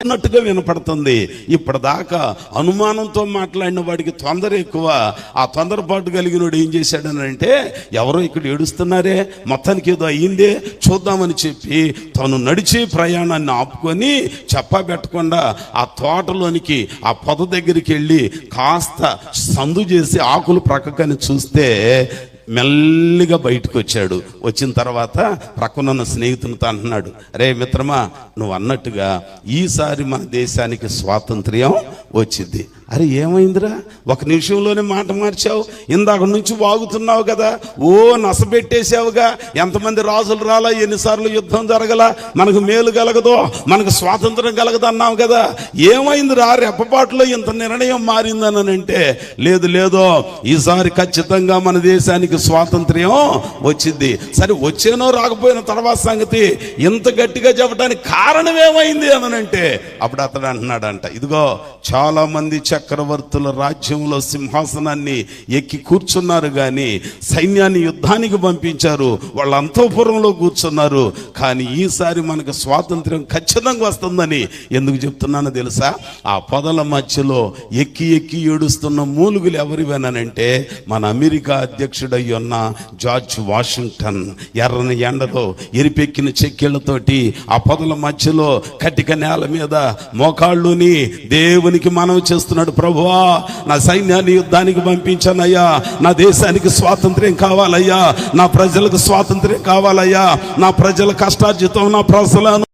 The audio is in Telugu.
ఏడుస్తున్నట్టుగా వినపడుతుంది. ఇప్పటిదాకా అనుమానంతో మాట్లాడిన వాడికి తొందర ఎక్కువ. ఆ తొందరపాటు కలిగినోడు ఏం చేశాడనంటే, ఎవరో ఇక్కడ ఏడుస్తున్నారే, మొత్తానికి ఏదో అయ్యిందే చూద్దామని చెప్పి తను నడిచే ప్రయాణాన్ని ఆపుకొని చెప్పా పెట్టకుండా ఆ తోటలోనికి ఆ పొద దగ్గరికి వెళ్ళి కాస్త సందు చేసి ఆకులు ప్రక్కకని చూస్తే మెల్లిగా బయటకు వచ్చాడు. వచ్చిన తర్వాత ప్రక్కనున్న స్నేహితునితో అంటున్నాడు, రే మిత్రమా, నువ్వు అన్నట్టుగా ఈసారి మన దేశానికి స్వాతంత్ర్యం వచ్చింది. అరే ఏమైందిరా, ఒక నిమిషంలోనే మాట మార్చావు, ఇందాక నుంచి వాగుతున్నావు కదా, ఓ నసబెట్టేసావుగా, ఎంతమంది రాజులు రాలా, ఎన్నిసార్లు యుద్ధం జరగలా, మనకు మేలు కలగదో, మనకు స్వాతంత్రం కలగదు అన్నావు కదా, ఏమైందిరా రెప్పపాటులో ఇంత నిర్ణయం మారిందని అంటే, లేదో ఈసారి ఖచ్చితంగా మన దేశానికి స్వాతంత్ర్యం వచ్చింది. సరే వచ్చేనో రాకపోయిన తర్వాత సంగతి, ఇంత గట్టిగా చెప్పడానికి కారణం ఏమైంది అని అంటే, అప్పుడు అతడు అంటున్నాడంట, ఇదిగో చాలా మంది చక్రవర్తుల రాజ్యంలో సింహాసనాన్ని ఎక్కి కూర్చున్నారు కానీ సైన్యాన్ని యుద్ధానికి పంపించారు, వాళ్ళ అంతఃపురంలో కూర్చున్నారు, కానీ ఈసారి మనకు స్వాతంత్ర్యం ఖచ్చితంగా వస్తుందని ఎందుకు చెప్తున్నానో తెలుసా? ఆ పొదల మధ్యలో ఎక్కి ఏడుస్తున్న మూలుగులు ఎవరివేనంటే మన అమెరికా అధ్యక్షుడై ఉన్న జార్జ్ వాషింగ్టన్. ఎర్రని ఎండలో ఎరిపెక్కిన చెక్కిళ్లతోటి ఆ పొదల మధ్యలో కటిక నేల మీద మోకాళ్ళుని దేవునికి మనవి చేస్తున్నాడు, ప్రభువా నా సైన్యాన్ని యుద్ధానికి పంపించానయ్యా, నా దేశానికి స్వాతంత్ర్యం కావాలయ్యా, నా ప్రజలకు స్వాతంత్ర్యం కావాలయ్యా, నా ప్రజల కష్టార్జితం, నా ప్రజలను